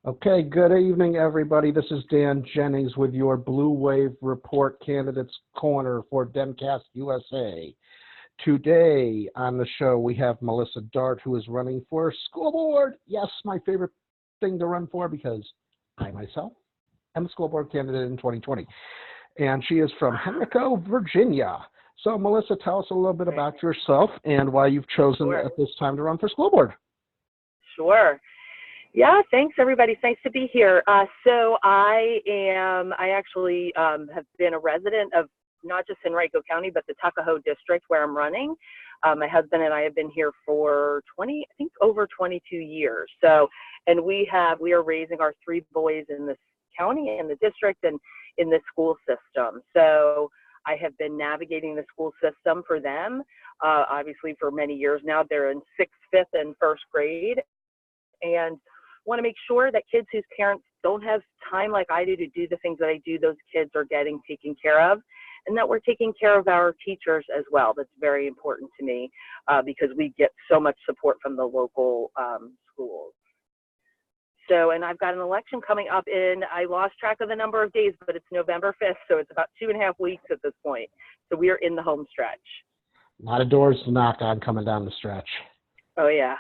Okay, good evening, everybody. This is Dan Jennings with your Blue Wave Report Candidates Corner for Demcast USA. Today on the show, we have Melissa Dart, who is running for school board. Yes, my favorite thing to run for because I myself am a school board candidate in 2020. And she is from Henrico, Virginia. So, Melissa, tell us a little bit about yourself and why you've chosen at this time to run for school board. Sure. Yeah, thanks everybody. It's nice to be here. So I actually have been a resident of not just Henrico County, but the Tuckahoe district where I'm running. My husband and I have been here for over 22 years. So, and we are raising our 3 boys in this county, in the district, and in the school system. So I have been navigating the school system for them, obviously for many years now. They're in 6th, 5th, and 1st grade. And want to make sure that kids whose parents don't have time like I do to do the things that I do, those kids are getting taken care of, and that we're taking care of our teachers as well. That's very important to me because we get so much support from the local schools. So, and I've got an election coming up I lost track of the number of days, but it's November 5th, so it's about 2.5 weeks at this point. So we are in the home stretch. A lot of doors to knock on coming down the stretch. Oh, yeah.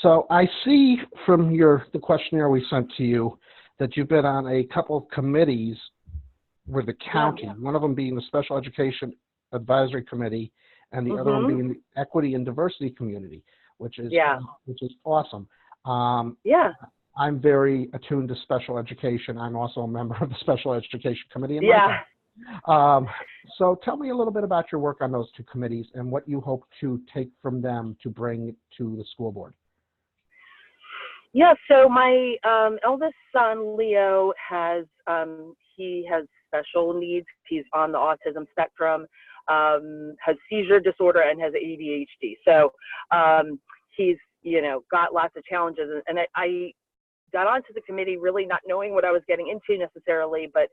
So I see from the questionnaire we sent to you that you've been on a couple of committees with the county, one of them being the Special Education Advisory Committee and the other one being the Equity and Diversity Community, which is awesome. I'm very attuned to special education. I'm also a member of the Special Education Committee. So tell me a little bit about your work on those 2 committees and what you hope to take from them to bring to the school board. Yeah, so my eldest son, Leo, he has special needs. He's on the autism spectrum, has seizure disorder, and has ADHD. So he's, got lots of challenges. And I got onto the committee really not knowing what I was getting into necessarily, but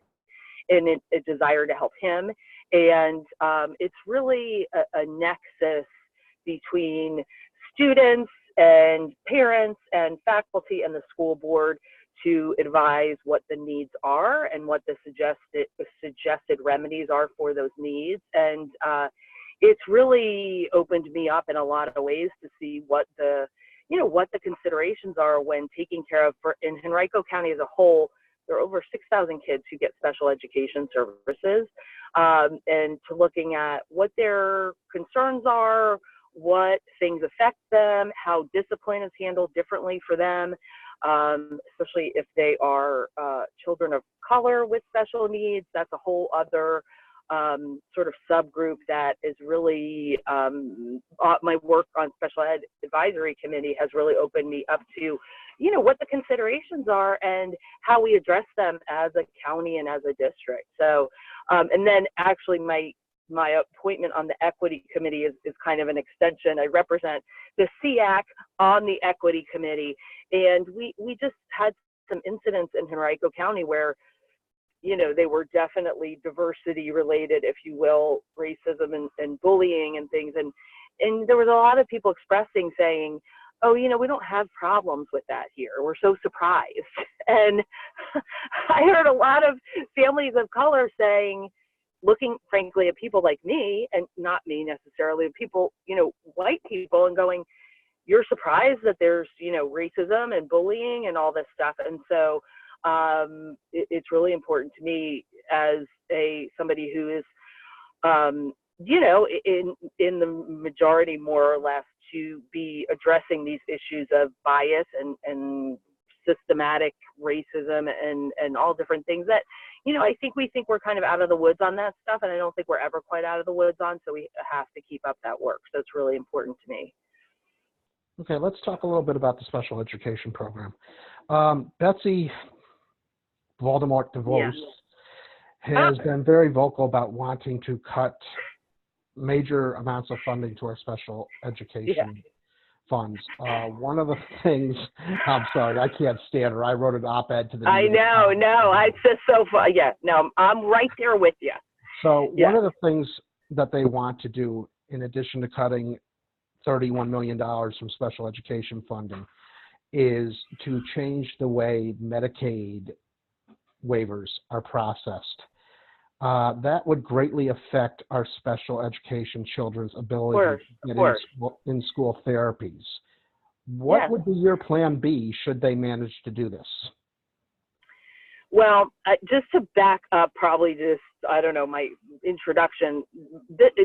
in a desire to help him. And it's really a nexus between students and parents and faculty and the school board to advise what the needs are and what the suggested remedies are for those needs. And it's really opened me up in a lot of ways to see what the considerations are when taking care of, in Henrico County as a whole, there are over 6,000 kids who get special education services, and to looking at what their concerns are, what things affect them, how discipline is handled differently for them, especially if they are children of color with special needs. That's a whole other sort of subgroup that is really, my work on Special Ed Advisory Committee has really opened me up to, what the considerations are and how we address them as a county and as a district. So, and then actually my appointment on the Equity Committee is kind of an extension. I represent the SEAC on the Equity Committee, and we just had some incidents in Henrico County where, they were definitely diversity related, if you will, racism and bullying and things. And there was a lot of people saying, oh, we don't have problems with that here. We're so surprised. And I heard a lot of families of color saying, looking frankly at people like me, and not me necessarily, people, white people, and going, you're surprised that there's, racism and bullying and all this stuff. And so it's really important to me as somebody who is, in the majority more or less, to be addressing these issues of bias and systematic racism and all different things that, I think we're kind of out of the woods on that stuff, and I don't think we're ever quite out of the woods on, so we have to keep up that work. So it's really important to me. Okay, let's talk a little bit about the special education program. Betsy Voldemort DeVos has been very vocal about wanting to cut major amounts of funding to our special education funds. One of the things, I'm sorry, I can't stand her. I wrote an op-ed to the I know, it's just so fun. Yeah, no, I'm right there with you. So one of the things that they want to do, in addition to cutting $31 million from special education funding, is to change the way Medicaid waivers are processed. That would greatly affect our special education children's ability to get in-school therapies. What would be your plan B should they manage to do this? Well, just to back up, probably just, I don't know, my introduction,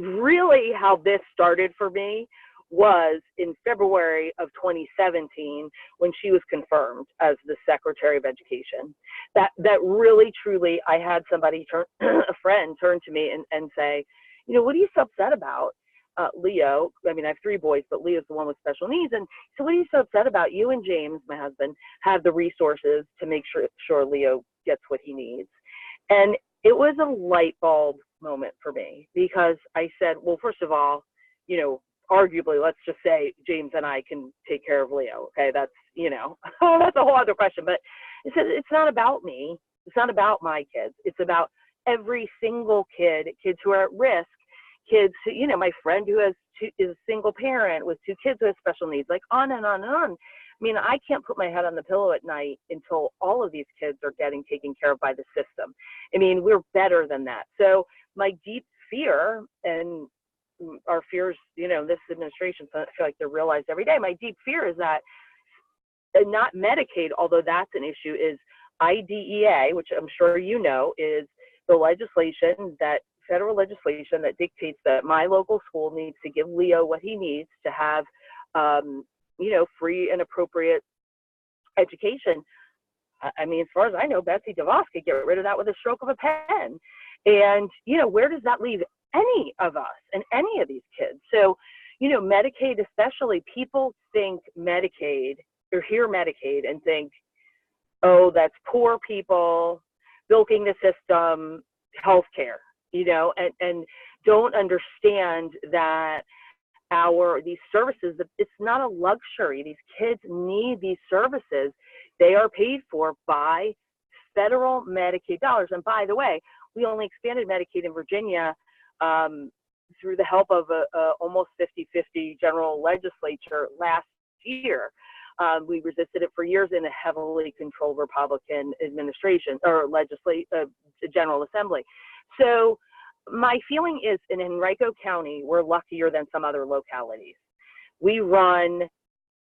really how this started for me was in February of 2017 when she was confirmed as the Secretary of Education. That really, truly, I had somebody a friend turn to me and say, you know, what are you so upset about? Leo, I mean, I have 3 boys, but Leo's the one with special needs. And so what are you so upset about? You and James, my husband, have the resources to make sure Leo gets what he needs. And it was a light bulb moment for me because I said, well, first of all, you know, arguably, let's just say James and I can take care of Leo. Okay. That's, you know, that's a whole other question, but it says it's not about me. It's not about my kids. It's about every single kid, kids who are at risk, kids who, you know, my friend who is a single parent with 2 kids who have special needs, like on and on and on. I mean, I can't put my head on the pillow at night until all of these kids are getting taken care of by the system. I mean, we're better than that. So my deep fear, and our fears, you know, this administration, I feel like they're realized every day. My deep fear is that not Medicaid, although that's an issue, is IDEA, which I'm sure you know, is the legislation that federal legislation that dictates that my local school needs to give Leo what he needs to have, you know, free and appropriate education. I mean, as far as I know, Betsy DeVos could get rid of that with a stroke of a pen. And, you know, where does that leave any of us and any of these kids? So, you know, Medicaid especially, people think Medicaid or hear Medicaid and think, oh, that's poor people bilking the system, healthcare, you know, and don't understand that these services, it's not a luxury. These kids need these services. They are paid for by federal Medicaid dollars. And by the way, we only expanded Medicaid in Virginia through the help of a almost 50-50 general legislature last year. We resisted it for years in a heavily controlled Republican administration or General Assembly. So my feeling is in Henrico County, we're luckier than some other localities. We run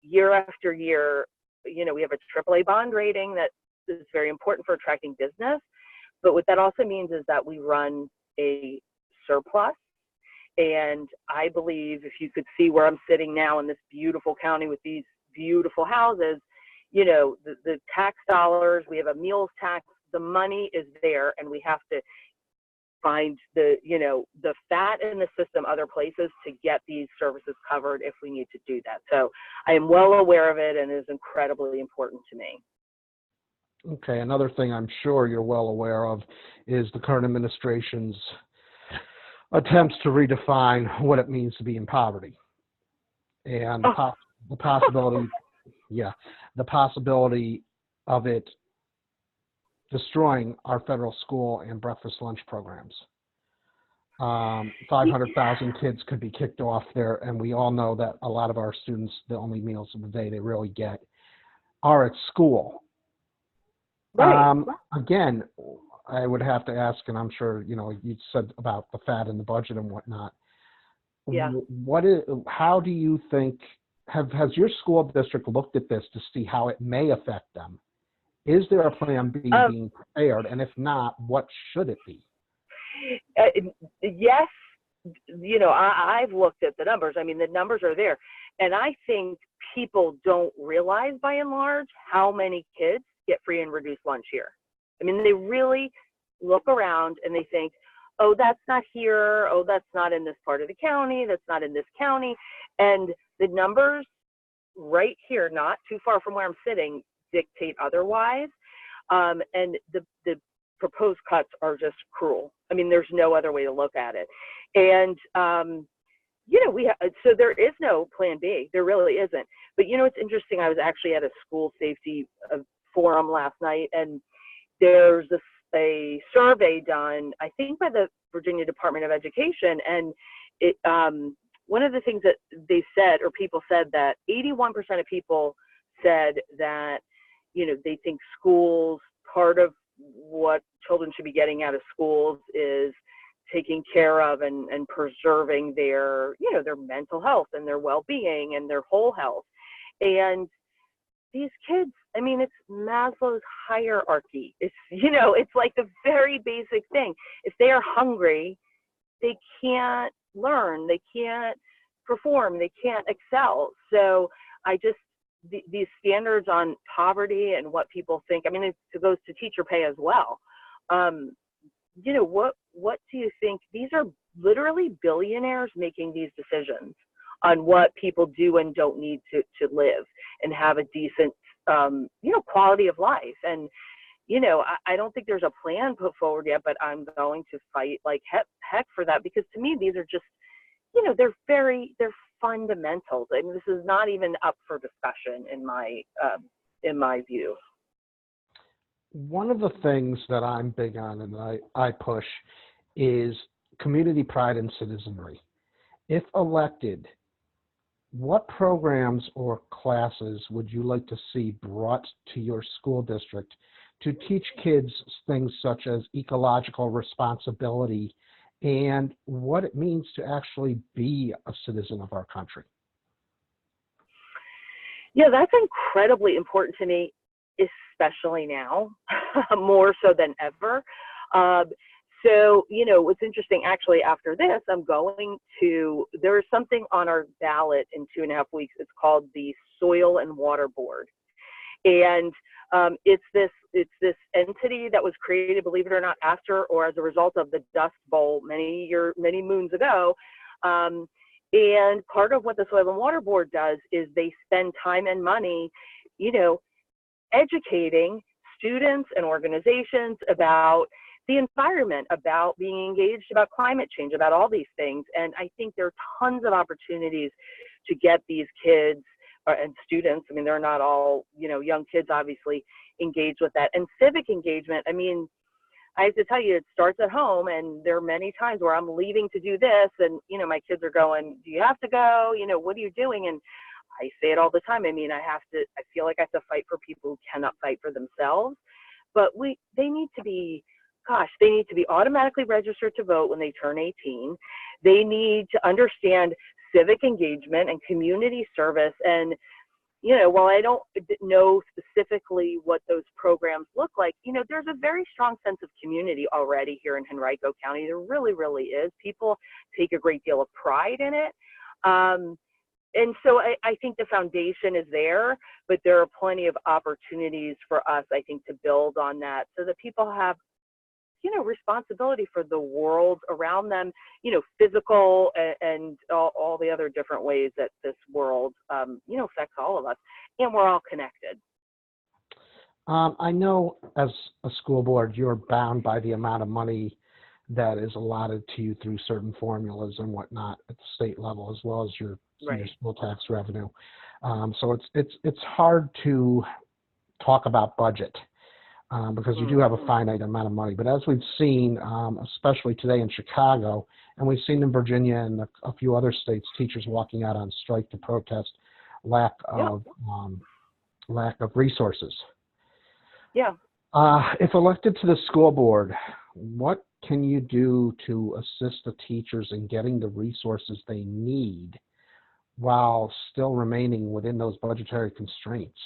year after year, you know, we have a AAA bond rating that is very important for attracting business. But what that also means is that we run a surplus. And I believe if you could see where I'm sitting now in this beautiful county with these beautiful houses, you know, the tax dollars, we have a meals tax, the money is there, and we have to find the, you know, the fat in the system other places to get these services covered if we need to do that. So I am well aware of it, and it is incredibly important to me. Okay, another thing I'm sure you're well aware of is the current administration's attempts to redefine what it means to be in poverty. And the possibility, the possibility of it destroying our federal school and breakfast lunch programs. 500,000 kids could be kicked off there, and we all know that a lot of our students, the only meals of the day they really get are at school. Right. Again, I would have to ask, and I'm sure, you know, you said about the fat in the budget and whatnot. Yeah. How do you think, has your school district looked at this to see how it may affect them? Is there a plan B being prepared? And if not, what should it be? Yes. You know, I've looked at the numbers. I mean, the numbers are there. And I think people don't realize by and large how many kids get free and reduced lunch here. I mean, they really look around and they think, oh, that's not here. Oh, that's not in this part of the county. That's not in this county. And the numbers right here, not too far from where I'm sitting, dictate otherwise. And the proposed cuts are just cruel. I mean, there's no other way to look at it. And, you know, so there is no plan B. There really isn't. But, you know, it's interesting. I was actually at a school safety forum last night, and there's a survey done, I think, by the Virginia Department of Education. And it, one of the things that they said, or people said, that 81% of people said that, they think schools, part of what children should be getting out of schools is taking care of and preserving their, their mental health and their well-being and their whole health. And these kids, I mean, it's Maslow's hierarchy. It's, it's like the very basic thing. If they are hungry, they can't learn, they can't perform, they can't excel. So these standards on poverty and what people think, I mean, it goes to teacher pay as well. What do you think? These are literally billionaires making these decisions on what people do and don't need to live and have a decent, quality of life. And, I don't think there's a plan put forward yet, but I'm going to fight like heck for that, because to me, these are just, they're fundamentals. I mean, this is not even up for discussion in my view. One of the things that I'm big on and I push is community pride and citizenry. If elected, what programs or classes would you like to see brought to your school district to teach kids things such as ecological responsibility and what it means to actually be a citizen of our country? Yeah, that's incredibly important to me, especially now, more so than ever. So, what's interesting, actually, after this, there's something on our ballot in 2.5 weeks. It's called the Soil and Water Board. And it's this entity that was created, believe it or not, after or as a result of the Dust Bowl many moons ago. And part of what the Soil and Water Board does is they spend time and money, educating students and organizations about the environment, about being engaged, about climate change, about all these things. And I think there are tons of opportunities to get these kids and students, I mean, they're not all, young kids, obviously, engaged with that. And civic engagement, I mean, I have to tell you, it starts at home, and there are many times where I'm leaving to do this, and, my kids are going, do you have to go? What are you doing? And I say it all the time. I mean, I feel like I have to fight for people who cannot fight for themselves, but they need to be automatically registered to vote when they turn 18. They need to understand civic engagement and community service. And, while I don't know specifically what those programs look like, there's a very strong sense of community already here in Henrico County. There really, really is. People take a great deal of pride in it. And so I think the foundation is there, but there are plenty of opportunities for us, I think, to build on that so that people have, responsibility for the world around them, physical and all the other different ways that this world, affects all of us, and we're all connected. I know as a school board, you're bound by the amount of money that is allotted to you through certain formulas and whatnot at the state level, as well as your school tax revenue. So it's hard to talk about budget. Because you do have a finite amount of money. But as we've seen, especially today in Chicago, and we've seen in Virginia and a few other states, teachers walking out on strike to protest lack of resources. Yeah. If elected to the school board, what can you do to assist the teachers in getting the resources they need while still remaining within those budgetary constraints?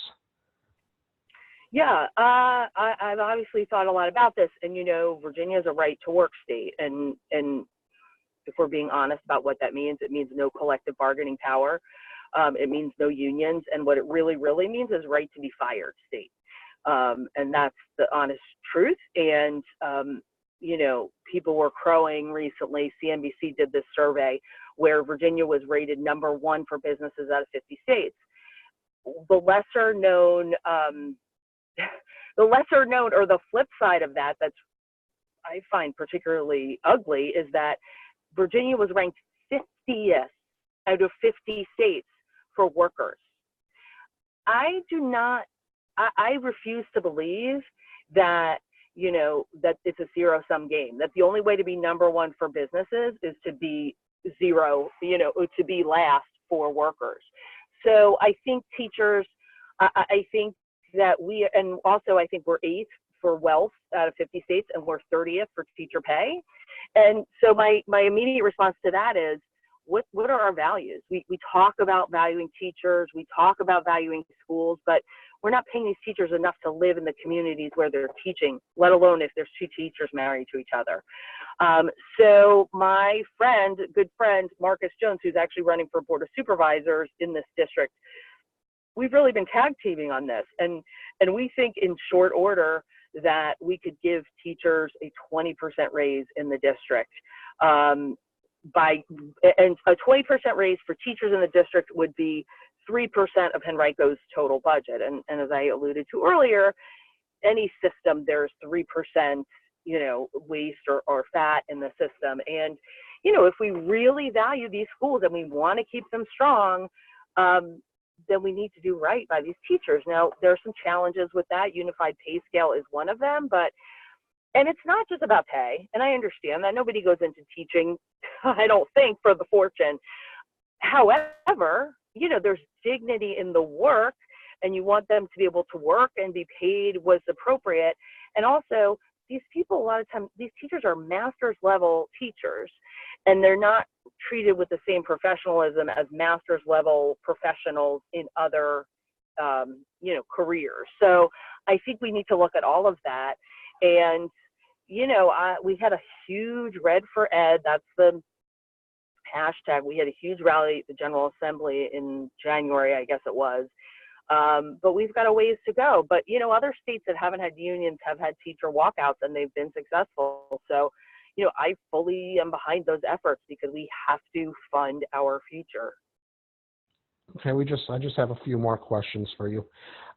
Yeah, I've obviously thought a lot about this, and Virginia is a right-to-work state, and if we're being honest about what that means, it means no collective bargaining power, it means no unions, and what it really, really means is right to be fired state, and that's the honest truth. And people were crowing recently. CNBC did this survey where Virginia was rated #1 for businesses out of 50 states. The lesser known, or the flip side of that, that's I find particularly ugly, is that Virginia was ranked 50th out of 50 states for workers. I refuse to believe that, that it's a zero-sum game, that the only way to be #1 for businesses is to be zero, to be last for workers. So I think teachers, I think that and also I think we're 8th for wealth out of 50 states, and we're 30th for teacher pay. And so my immediate response to that is, what are our values? We talk about valuing teachers, we talk about valuing schools, but we're not paying these teachers enough to live in the communities where they're teaching, let alone if there's 2 teachers married to each other. So my good friend, Marcus Jones, who's actually running for Board of Supervisors in this district, we've really been tag teaming on this. And we think in short order that we could give teachers a 20% raise in the district. And a 20% raise for teachers in the district would be 3% of Henrico's total budget. And as I alluded to earlier, any system, there's 3%, waste or fat in the system. And, if we really value these schools and we want to keep them strong, then we need to do right by these teachers. Now, there are some challenges with that. Unified pay scale is one of them, and it's not just about pay. And I understand that nobody goes into teaching, I don't think, for the fortune. However, there's dignity in the work, and you want them to be able to work and be paid what's appropriate. And also, these people, a lot of times, these teachers are master's level teachers, and they're not treated with the same professionalism as master's level professionals in other, careers. So I think we need to look at all of that. And, we had a huge Red for Ed, that's the hashtag. We had a huge rally at the General Assembly in January, I guess it was. But we've got a ways to go. But, other states that haven't had unions have had teacher walkouts, and they've been successful. So, I fully am behind those efforts because we have to fund our future. Okay, I just have a few more questions for you.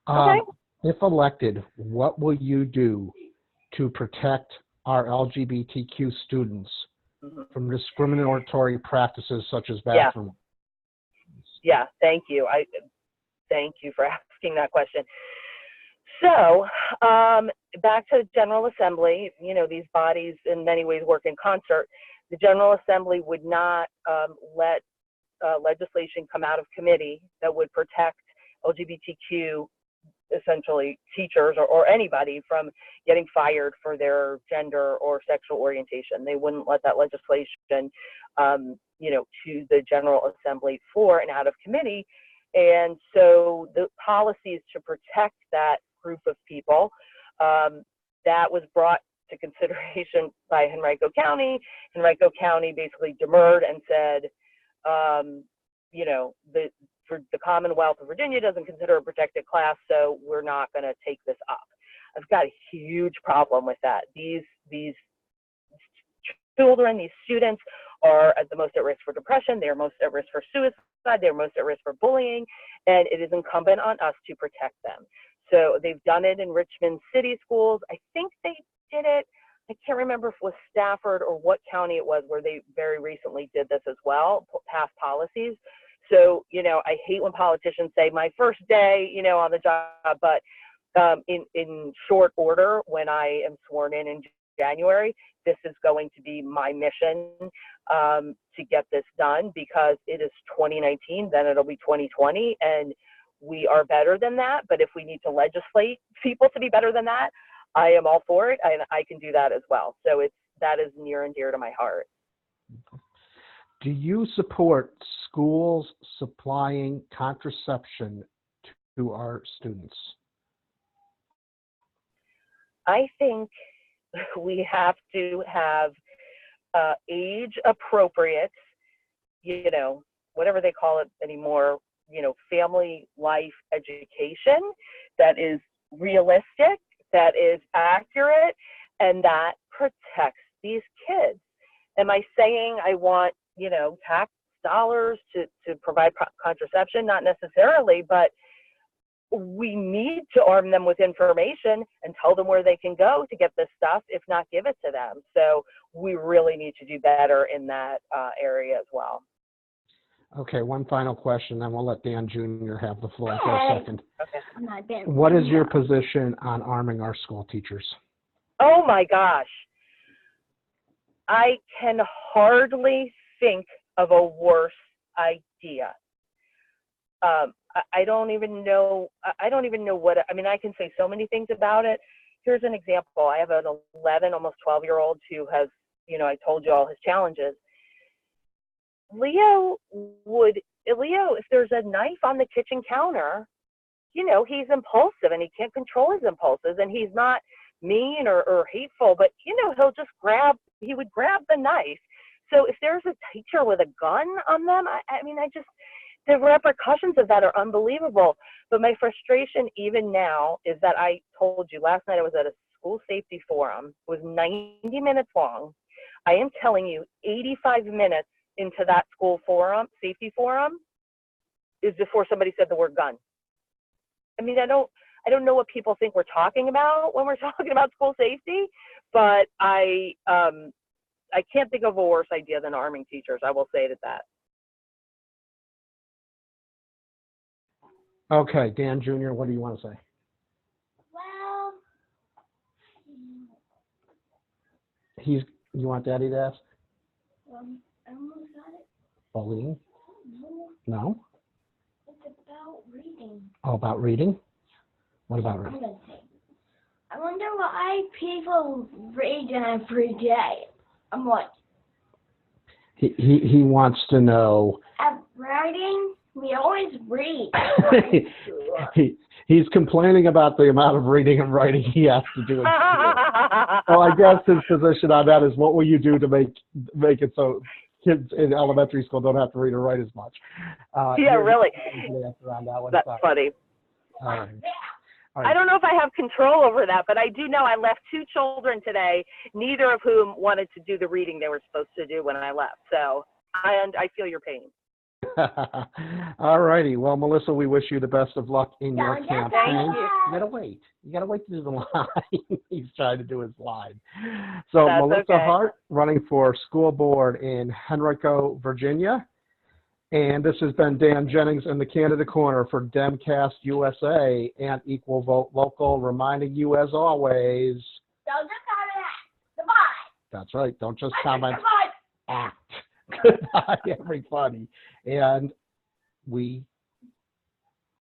Okay. If elected, what will you do to protect our LGBTQ students from discriminatory practices such as bathroom? Yeah, thank you. Thank you for asking that question. So back to General Assembly, these bodies in many ways work in concert. The General Assembly would not let legislation come out of committee that would protect LGBTQ, essentially teachers or anybody, from getting fired for their gender or sexual orientation. They wouldn't let that legislation, to the General Assembly floor and out of committee. And so the policies to protect that group of people, that was brought to consideration by Henrico County. Henrico County basically demurred and said, for the Commonwealth of Virginia doesn't consider a protected class, so we're not going to take this up. I've got a huge problem with that. These children, these students are at the most at risk for depression. They're most at risk for suicide. They're most at risk for bullying, and it is incumbent on us to protect them. So they've done it in Richmond City schools. I think they did it, I can't remember if it was Stafford or what county it was, where they very recently did this as well, passed policies. So, I hate when politicians say my first day, on the job, but in short order, when I am sworn in January, this is going to be my mission to get this done, because it is 2019, then it'll be 2020, and we are better than that. But if we need to legislate people to be better than that, I am all for it, and I can do that as well. So that is near and dear to my heart. Do you support schools supplying contraception to our students? I think we have to have age appropriate, whatever they call it anymore, family life education that is realistic, that is accurate, and that protects these kids. Am I saying I want, tax dollars to provide contraception? Not necessarily, but we need to arm them with information and tell them where they can go to get this stuff, if not give it to them. So we really need to do better in that area as well. Okay, one final question, then we'll let Dan Jr. have the floor for a second. Okay. What is your position on arming our school teachers? Oh my gosh. I can hardly think of a worse idea. I don't even know. I don't even know what. I mean, I can say so many things about it. Here's an example. I have an 11, almost 12-year-old who has, I told you all his challenges. Leo, if there's a knife on the kitchen counter, he's impulsive and he can't control his impulses, and he's not mean or hateful, but he would grab the knife. So if there's a teacher with a gun on them, the repercussions of that are unbelievable. But my frustration even now is that I told you last night I was at a school safety forum. It was 90 minutes long. I am telling you, 85 minutes into that school forum, safety forum, is before somebody said the word gun. I mean, I don't know what people think we're talking about when we're talking about school safety, but I can't think of a worse idea than arming teachers. I will say it at that. Okay, Dan Jr., what do you want to say? Well, You want Daddy to ask? I almost got it. Bullying? No, No? it's about reading. Oh, about reading? What about I'm reading? gonna say. I wonder why people read every day. I'm like, He wants to know. at writing, we always read. He's complaining about the amount of reading and writing he has to do in school. Well, I guess his position on that is, what will you do to make it so kids in elementary school don't have to read or write as much? Yeah, really. That's Fine. funny. All right. I don't know if I have control over that, but I do know I left 2 children today, neither of whom wanted to do the reading they were supposed to do when I left. So I feel your pain. All righty. Well, Melissa, we wish you the best of luck in your Thank campaign. you. You gotta wait. You gotta wait to do the line. He's trying to do his line. So That's Melissa okay. Hart, running for school board in Henrico, Virginia. And this has been Dan Jennings in the Candidate Corner for Demcast USA and Equal Vote Local, reminding you as always. Don't just comment. Goodbye. That's right. Don't just comment. Goodbye. Act. Goodbye, everybody. And we